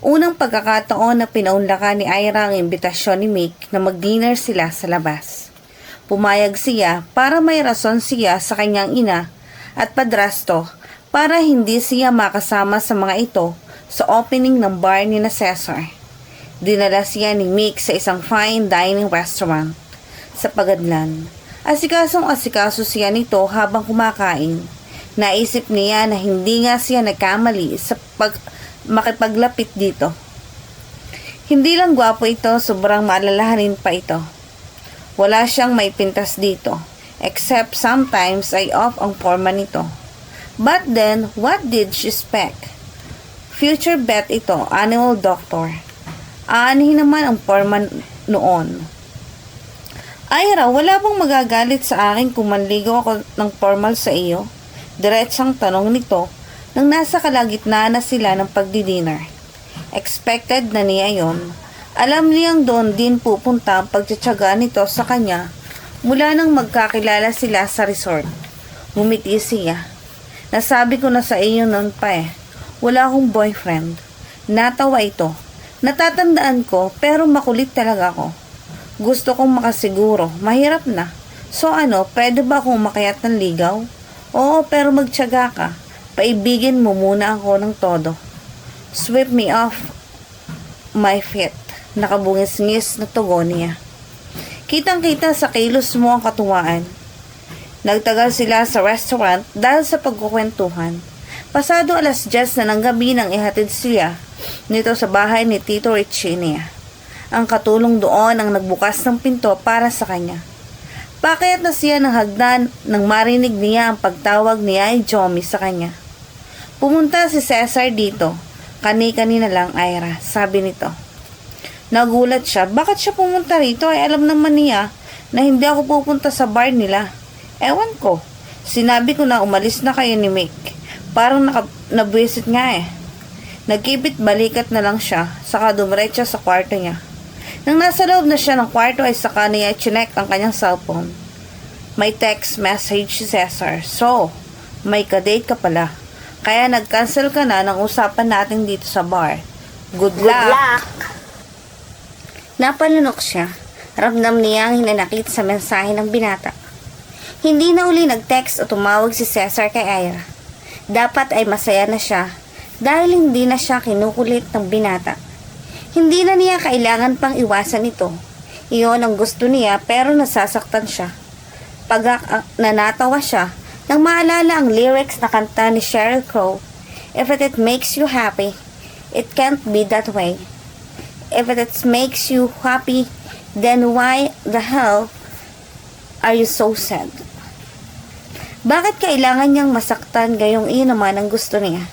Unang pagkakataon na pinaunlakan ni Ira ang imbitasyon ni Mick na mag-dinner sila sa labas. Pumayag siya para may rason siya sa kanyang ina at padrasto para hindi siya makasama sa mga ito sa opening ng bar ni na Cesar. Dinala siya ni Mick sa isang fine dining restaurant sa Pagadlan. Asikasong-asikaso siya nito habang kumakain. Naisip niya na hindi nga siya nagkamali sa makipaglapit dito. Hindi lang gwapo ito, sobrang maalalahanin pa ito. Wala siyang may pintas dito, except sometimes ay off ang forma nito. But then, what did she expect? Future vet ito, animal doctor. Aanihin naman ang forma noon. Ira, wala bang magagalit sa akin kung manligaw ako ng formal sa iyo? Diretsang tanong nito nang nasa kalagitnaan na sila ng pagdi-dinner. Expected na niya yon. Alam niyang doon din pupunta ang pagtsatsaga nito sa kanya mula nang magkakilala sila sa resort. Ngumiti siya. Nasabi ko na sa iyo noon pa wala akong boyfriend. Natawa ito. Natatandaan ko pero makulit talaga ako. Gusto kong makasiguro. Mahirap na. So pwede ba akong umakyat ng ligaw? Oo, pero magtsaga ka. Paibigin mo muna ako ng todo. Sweep me off my feet. Nakabungis-ngis na tugon niya. Kitang-kita sa kilos mo ang katuwaan. Nagtagal sila sa restaurant dahil sa pagkukwentuhan. Pasado 10:00 na ng gabi nang ihatid siya nito sa bahay ni Tito Richie niya. Ang katulong doon ang nagbukas ng pinto para sa kanya. Paakyat na siya ng hagdan nang marinig niya ang pagtawag ni Ay Jomi sa kanya. Pumunta si Cesar dito. Kani-kanina lang, Ira, sabi nito. Nagulat siya. Bakit siya pumunta rito? Ay alam naman niya na hindi ako pupunta sa bar nila. Ewan ko. Sinabi ko na umalis na kayo ni Mick. Parang nabwisit nga Nagkibit balikat na lang siya, saka dumiretso sa kwarto niya. Nang nasa loob na siya ng kwarto ay saka niya chinek ang kanyang cellphone. May text message si Cesar. So, may kadate ka pala. Kaya nag-cancel ka na ng usapan natin dito sa bar. Good luck! Napanunok siya. Ramdam niya ang hinanakit sa mensahe ng binata. Hindi na uli nag-text o tumawag si Cesar kay Ira. Dapat ay masaya na siya dahil hindi na siya kinukulit ng binata. Hindi na niya kailangan pang iwasan ito. Iyon ang gusto niya pero nasasaktan siya. Nanatawa siya nang maalala ang lyrics na kanta ni Sheryl Crow. If it makes you happy, it can't be that way. If it makes you happy, then why the hell are you so sad? Bakit kailangan niyang masaktan gayong iyon naman ang gusto niya?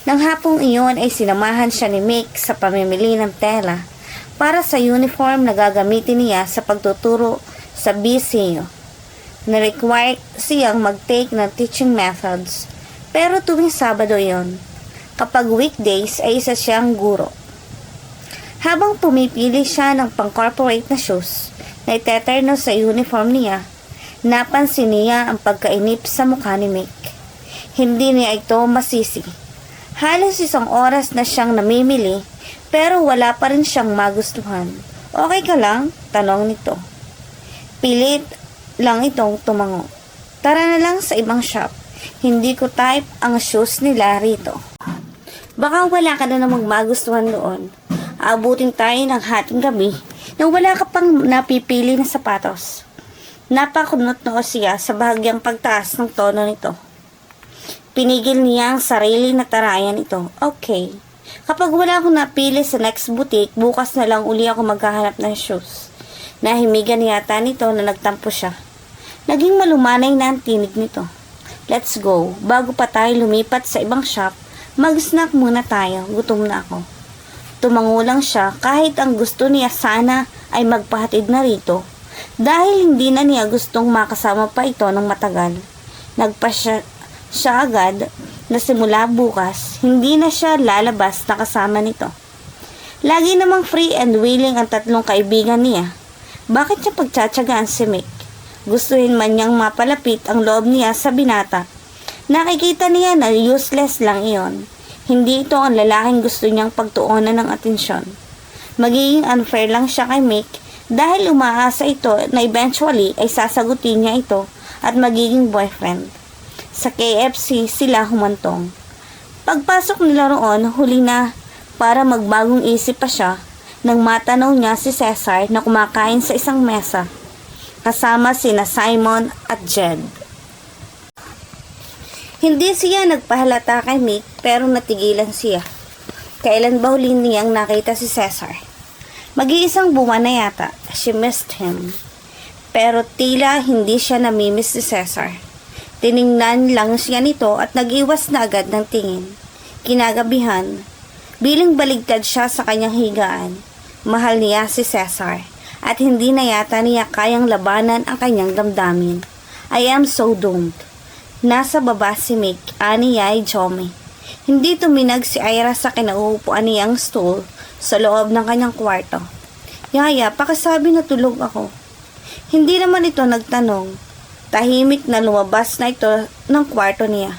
Nang hapong iyon ay sinamahan siya ni Mick sa pamimili ng tela para sa uniform na gagamitin niya sa pagtuturo sa BCU. Na-require siyang mag-take ng teaching methods pero tuwing Sabado iyon. Kapag weekdays ay isa siyang guro. Habang pumipili siya ng pang-corporate na shoes na iteterno sa uniform niya, napansin niya ang pagkainip sa mukha ni Mick. Hindi niya ito masisi. Halos 1 oras na siyang namimili pero wala pa rin siyang magustuhan. Okay ka lang? Tanong nito. Pilit lang itong tumango. Tara na lang sa ibang shop. Hindi ko type ang shoes nila rito. Baka wala ka na namang magustuhan doon. Aabutin tayo ng hating gabi nang wala ka pang napipili na sapatos. Napakunot noo siya sa bahagyang pagtaas ng tono nito. Pinigil niya ang sarili na tarayan ito. Okay. Kapag wala akong napili sa next boutique, bukas na lang uli ako maghahanap ng shoes. Nahimigan yata nito na nagtampo siya. Naging malumanay na ang tinig nito. Let's go. Bago pa tayo lumipat sa ibang shop, mag-snack muna tayo. Gutom na ako. Tumango lang siya kahit ang gusto niya sana ay magpahatid na rito. Dahil hindi na niya gustong makasama pa ito ng matagal. Siya agad na simula bukas, hindi na siya lalabas na kasama nito. Lagi namang free and willing ang 3 kaibigan niya. Bakit niya pagtsatsagaan si Mick? Gustuhin man niyang mapalapit ang loob niya sa binata. Nakikita niya na useless lang iyon. Hindi ito ang lalaking gusto niyang pagtuunan ng atensyon. Magiging unfair lang siya kay Mick dahil umaasa ito na eventually ay sasagutin niya ito at magiging boyfriend. Sa KFC sila humantong. Pagpasok nila roon, huli na para magbagong isip pa siya nang matanaw niya si Cesar na kumakain sa isang mesa kasama sina Simon at Jed. Hindi siya nagpahalata kay Mick pero natigilan siya. Kailan ba huli niyang nakita si Cesar? Mag-iisang buwan na yata. She missed him. Pero tila hindi siya namimiss si Cesar. Tiningnan lang siya nito at nag-iwas na agad ng tingin. Kinagabihan, bilang baligtad siya sa kanyang higaan. Mahal niya si Cesar at hindi na yata niya kayang labanan ang kanyang damdamin. I am so doomed. Nasa baba si Mick, ani ay Jomi. Hindi tuminag si Ira sa kinauupuan niyang stool sa loob ng kanyang kwarto. Yaya, pakisabi na tulog ako. Hindi naman ito nagtanong. Tahimik na lumabas na ito ng kwarto niya.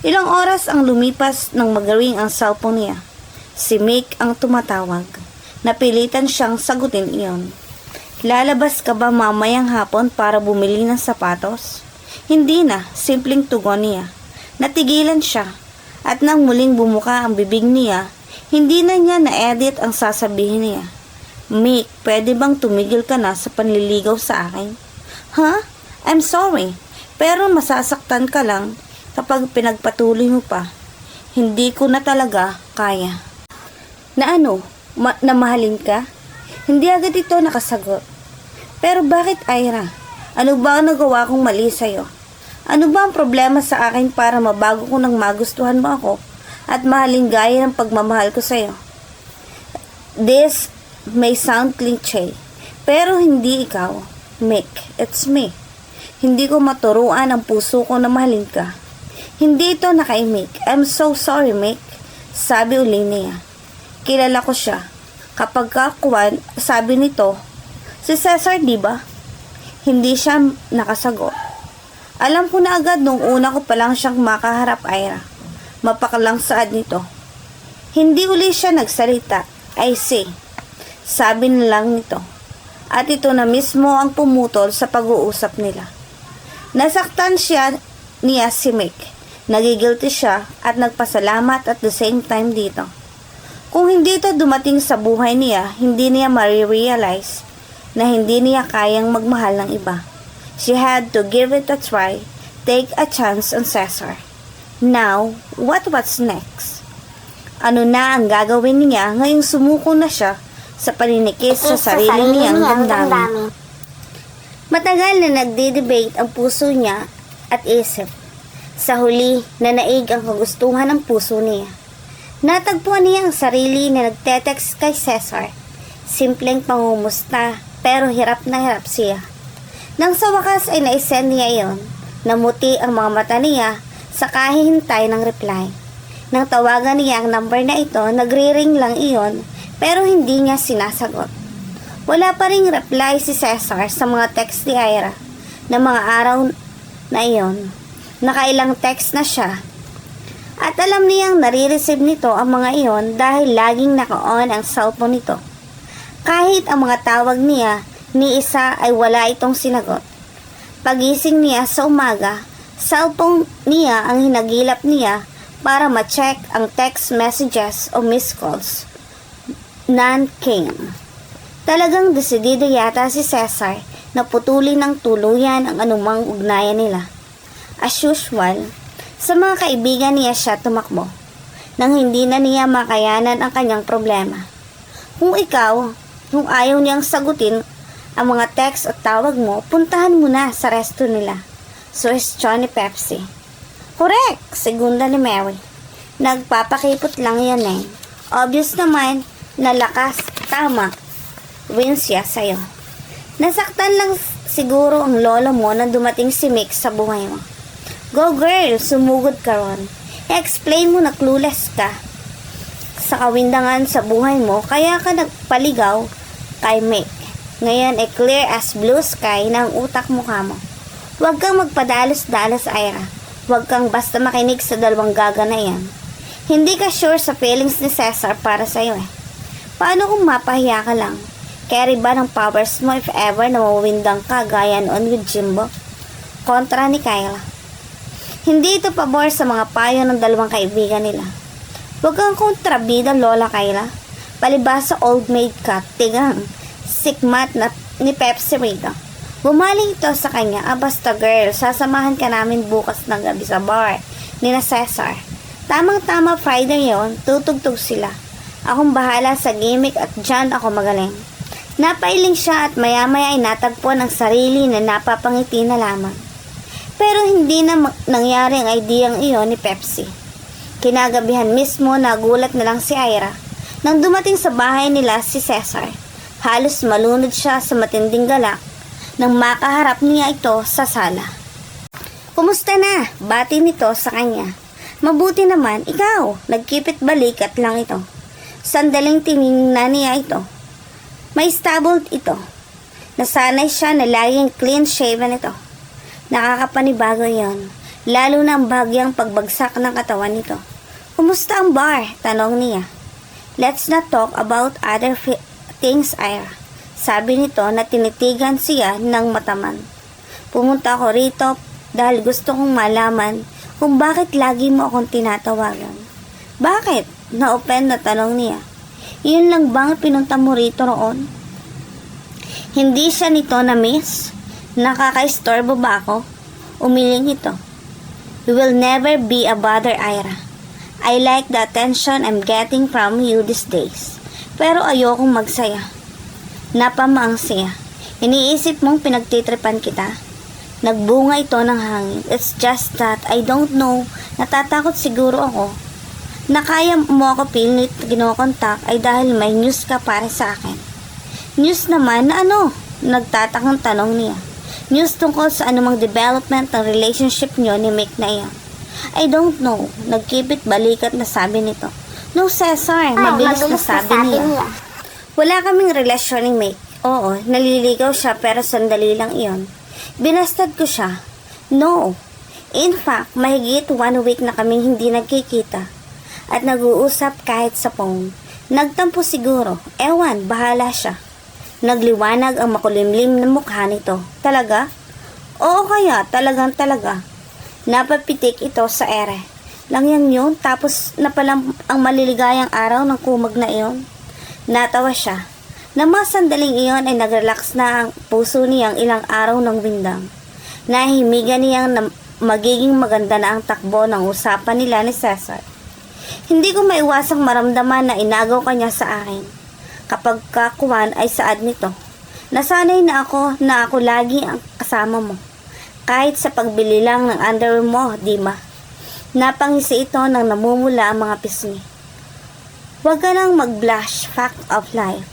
Ilang oras ang lumipas nang magaring ang cellphone niya. Si Mick ang tumatawag. Napilitan siyang sagutin iyon. Lalabas ka ba mamayang hapon para bumili ng sapatos? Hindi na, simpleng tugon niya. Natigilan siya, at nang muling bumuka ang bibig niya, hindi na niya na-edit ang sasabihin niya. Mick, pwede bang tumigil ka na sa panliligaw sa akin? Huh? I'm sorry, pero masasaktan ka lang kapag pinagpatuloy mo pa. Hindi ko na talaga kaya. Na ano? Na mahalin ka? Hindi agad ito nakasagot. Pero bakit, Ira? Ano ba ang nagawa kong mali sa'yo? Ano ba ang problema sa akin para mabago ko nang magustuhan mo ako at mahalin gaya ng pagmamahal ko sa'yo? This may sound cliché, pero hindi ikaw, Mick. It's me. Hindi ko maturuan ang puso ko na mahalin ka. Hindi ito na kay Mick. I'm so sorry, Mick. Sabi uli niya. Kilala ko siya. Kapag kakuan, sabi nito, si Cesar, di ba? Hindi siya nakasagot. Alam ko na agad nung una ko palang siyang makaharap, Ira. Mapakalang saad nito. Hindi uli siya nagsalita. I see. Sabi na lang nito. At ito na mismo ang pumutol sa pag-uusap nila. Nasaktan niya si Mick. Nagigilty siya at nagpasalamat at the same time dito. Kung hindi ito dumating sa buhay niya, hindi niya marirealize na hindi niya kayang magmahal ng iba. She had to give it a try, take a chance on Cesar. Now, what's next? Ano na ang gagawin niya ngayong sumuko na siya sa paninikis sa sarili niyang damdamin? Matagal na nagde-debate ang puso niya at isip. Sa huli, nanaig ang kagustuhan ng puso niya. Natagpuan niya ang sarili na nagte-text kay Cesar. Simpleng pangumusta, pero hirap na hirap siya. Nang sa wakas ay naisend niya iyon, namuti ang mga mata niya sa kahihintay ng reply. Nang tawagan niya ang number na ito, nagre-ring lang iyon, pero hindi niya sinasagot. Wala pa ring reply si Cesar sa mga text ni Ira na mga araw na iyon. Nakailang text na siya. At alam niyang nare-receive nito ang mga iyon dahil laging naka-on ang cellphone nito. Kahit ang mga tawag niya ni isa ay wala itong sinagot. Pagising niya sa umaga, cellphone niya ang hinagilap niya para ma-check ang text messages o missed calls. None came. Talagang desidido yata si Cesar na putulin ng tuluyan ang anumang ugnayan nila. As usual, sa mga kaibigan niya siya tumakbo, nang hindi na niya makayanan ang kanyang problema. Kung ayaw niyang sagutin ang mga text at tawag mo, puntahan mo na sa resto nila. Suwestyon ni Pepsi. Correct! Segunda ni Mary. Nagpapakipot lang yan eh. Obvious naman na lakas, tama. Win siya sa'yo. Nasaktan lang siguro ang lolo mo nang dumating si Mick sa buhay mo. Go girl, sumugod ka ron. I-explain mo na clueless ka sa kawindangan sa buhay mo, kaya ka nagpaligaw kay Mick. Ngayon ay clear as blue sky na ang utak mukha mo. Huwag kang magpadalos-dalos, Ira. Huwag kang basta makinig sa dalawang gaga na yan. Hindi ka sure sa feelings ni Cesar para sa'yo eh. Paano kung mapahiya ka lang? Carry ba ng powers mo if ever na mawawindang ka gaya noon with Jimbo? Kontra ni Kyla. Hindi ito pabor sa mga payo ng dalawang kaibigan nila. Huwag kang kontrabida, Lola Kyla. Palibasa old maid ka, tigang, sikmat na ni Pepsi Rita. Bumaling ito sa kanya, basta girl, sasamahan ka namin bukas ng gabi sa bar ni na Cesar. Tamang-tama Friday yon, tutugtog sila. Akong bahala sa gimmick at dyan ako magaling. Napailing siya at maya-maya ay natagpuan ang sarili na napapangiti na lamang. Pero hindi na nangyari ang ideyang iyon ni Pepsi. Kinagabihan mismo nagulat na lang si Ira nang dumating sa bahay nila si Cesar. Halos malunod siya sa matinding galak nang makaharap niya ito sa sala. Kumusta na? Bati nito sa kanya. Mabuti naman, ikaw. Nagkipit balikat lang ito. Sandaling tinignan niya ito. May stubbled ito. Nasanay siya na laging clean shaven ito. Nakakapanibago yon, lalo na ang bagyang pagbagsak ng katawan nito. Kumusta ang bar? Tanong niya. Let's not talk about other things, Ira. Sabi nito na tinitigan siya ng mataman. Pumunta ako rito dahil gusto kong malaman kung bakit lagi mo akong tinatawagan. Bakit? Na-open na tanong niya. Iyon lang bang pinunta mo rito roon? Hindi siya nito na-miss? Nakaka-istorbo ba ako? Umiling ito. You will never be a bother, Ira. I like the attention I'm getting from you these days. Pero ayokong magsaya. Napamaang siya. Iniisip mong pinagtitripan kita? Nagbunga ito ng hangin. It's just that I don't know. Natatakot siguro ako. Na kaya mo ako pilit kinokontak ay dahil may news ka para sa akin. News naman na ano? Nagtatakang tanong niya. News tungkol sa anumang development ng relationship niyo ni Mick na iyan. I don't know. Nagkipit balikat na sabi nito. No, Cesar. Mabilis na sabi niya. Wala kaming relasyon ni Mick. Oo, naliligaw siya pero sandali lang iyon. Binastad ko siya. No. In fact, mahigit 1 week na kaming hindi nagkikita. At nag-uusap kahit sa phone. Nagtampo siguro. Ewan, bahala siya. Nagliwanag ang makulimlim na mukha nito. Talaga? Oo kaya, talagang talaga. Napapitik ito sa ere. Langyang yun, tapos na palang ang maliligayang araw ng kumag na iyon. Natawa siya. Na mga sandaling iyon ay nagrelax na ang puso niyang ilang araw ng windang. Nahimigan niyang na magiging maganda na ang takbo ng usapan nila ni Cesar. Hindi ko maiwasang maramdaman na inagaw ka niya sa akin. Kapag kakuan ay saad nito. Nasanay na ako lagi ang kasama mo. Kahit sa pagbili lang ng underwear mo, di ba? Napangisi ito nang namumula ang mga pisngi. Huwag ka nang mag-blush, fact of life.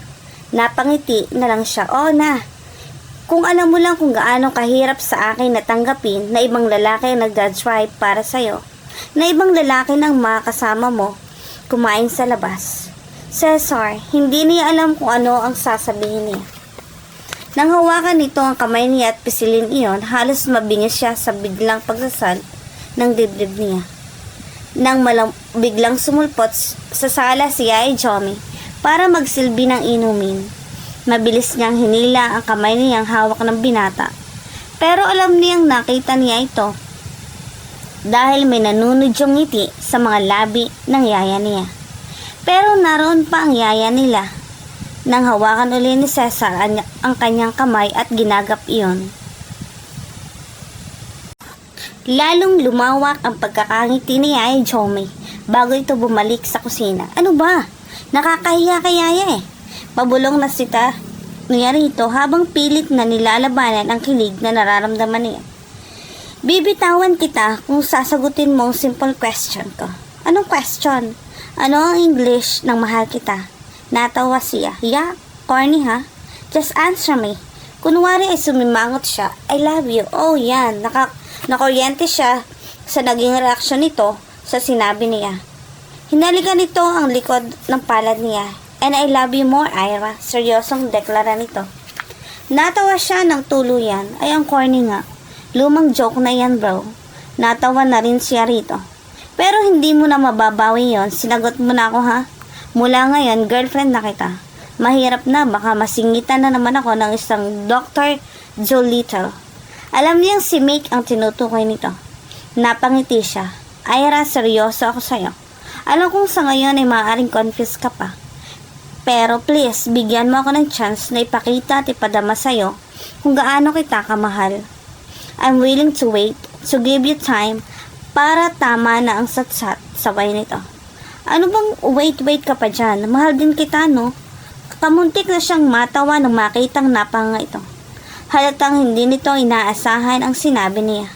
Napangiti na lang siya. Oo na. Kung alam mo lang kung gaano kahirap sa akin natanggapin na ibang lalaki ang nagdadrive para sa'yo, na ibang lalaki ng mga kasama mo kumain sa labas. Cesar, hindi niya alam kung ano ang sasabihin niya. Nang hawakan nito ang kamay niya at pisilin iyon, halos mabingis siya sa biglang pagsasal ng dibdib niya. Nang biglang sumulpot sa sala si Yaya Jomi para magsilbi ng inumin. Mabilis niyang hinila ang kamay niyang hawak ng binata. Pero alam niyang nakita niya ito dahil may nanunudyong ngiti sa mga labi ng yaya niya. Pero naroon pa ang yaya nila. Nang hawakan uli ni Cesar ang kanyang kamay at ginagap iyon. Lalong lumawak ang pagkakangiti ni Yaya Jomi bago ito bumalik sa kusina. Ano ba? Nakakahiya kay Yaya eh. Pabulong na sita niya rito habang pilit na nilalabanan ang kilig na nararamdaman niya. Bibitawan kita kung sasagutin mo ang simple question ko. Anong question? Ano ang English ng mahal kita? Natawa siya. Yeah, corny ha? Just answer me. Kunwari ay sumimangot siya. I love you. Oh yan. Nakuryente siya sa naging reaksyon nito sa sinabi niya. Hinalikan nito ang likod ng palad niya. And I love you more, Ira. Seryosong deklara nito. Natawa siya ng tuluyan. Ay, ang corny nga. Lumang joke na yan, bro. Natawa na rin siya rito. Pero hindi mo na mababawi yon. Sinagot mo na ako, ha? Mula ngayon, girlfriend na kita. Mahirap na, baka masingitan na naman ako ng isang Dr. Dolittle. Alam niyang si Mick ang tinutukoy nito. Napangiti siya. Ira, seryoso ako sa'yo. Alam kong sa ngayon ay maaaring confused ka pa. Pero please, bigyan mo ako ng chance na ipakita at ipadama sa'yo kung gaano kita kamahal. I'm willing to wait, to give you time, para tama na ang satsat sabay nito. Ano bang wait ka pa dyan? Mahal din kita, no? Kamuntik na siyang matawa nang makitang napanga ito. Halatang hindi nito inaasahan ang sinabi niya.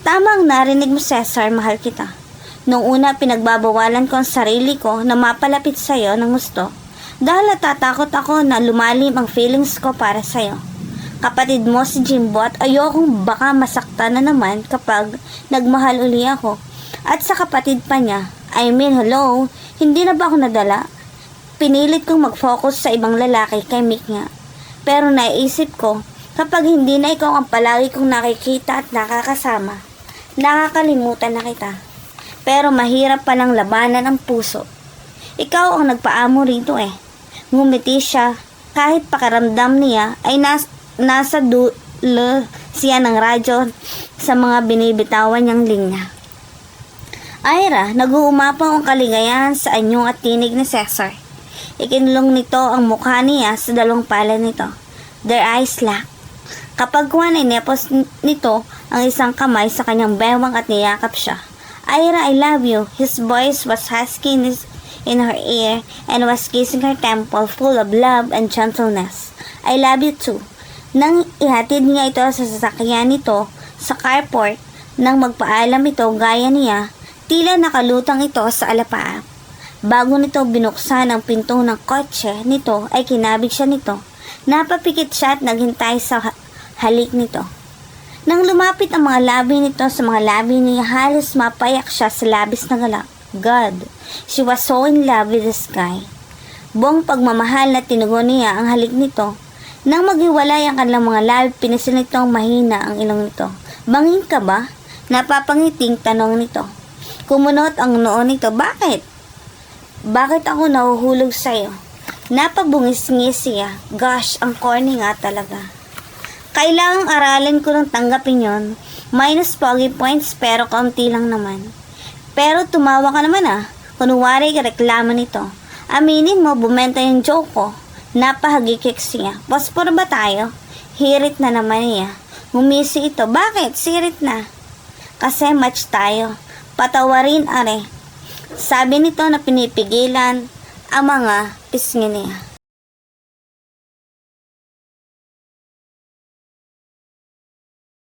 Tamang narinig mo, Cesar, mahal kita. Nung una, pinagbabawalan ko ang sarili ko na mapalapit sa'yo ng gusto dahil natatakot ako na lumalim ang feelings ko para sa'yo. Kapatid mo si Jimbo at ayokong baka masaktan na naman kapag nagmahal uli ako. At sa kapatid pa niya, hello, hindi na ba ako nadala? Pinilit kong mag-focus sa ibang lalaki kay Mick nga. Pero naisip ko, kapag hindi na ikaw ang palagi kong nakikita at nakakasama, nakakalimutan na kita. Pero mahirap palang labanan ang puso. Ikaw ang nagpaamo rito eh. Ngumiti siya, kahit pakaramdam niya ay nasa dulo siya ng radyo sa mga binibitawan niyang linya. Ira, nag-uumapaw ang kaligayahan sa anyong at tinig ni Cesar. Ikinulong nito ang mukha niya sa dalawang palad nito. Their eyes locked. Kapag kuwan ay nepos nito ang isang kamay sa kanyang bewang at niyakap siya. Ira, I love you. His voice was husky in her ear and was kissing her temple full of love and gentleness. I love you too. Nang ihatid niya ito sa sasakyan nito sa carport, nang magpaalam ito gaya niya, tila nakalutang ito sa alapaap. Bago nito binuksan ang pinto ng kotse nito ay kinabig siya nito. Napapikit siya at naghintay sa halik nito. Nang lumapit ang mga labi nito sa mga labi niya, halos mapayak siya sa labis na galak. God, she was so in love with this guy. Buong pagmamahal na tinugon niya ang halik nito. Nang maghiwalay ang kanilang mga labi, pinisil nitong mahina ang ilong nito. Bangin ka ba? Napapangiting tanong nito. Kumunot ang noo nito. Bakit? Bakit ako nahuhulog sa'yo? Napabungis-ngis siya. Gosh, ang corny nga talaga. Kailangang aralin ko ng tanggapin yon. Minus pogi points pero kaunti lang naman. Pero tumawa ka naman ah. Kunwari ka reklamo nito. Aminin mo, bumenta yung joke ko. Napahagikik siya. Pospor ba tayo? Hirit na naman niya. Ngumisi ito. Bakit? Sirit na. Kasi match tayo. Patawarin are. Sabi nito na pinipigilan ang mga pisngi niya.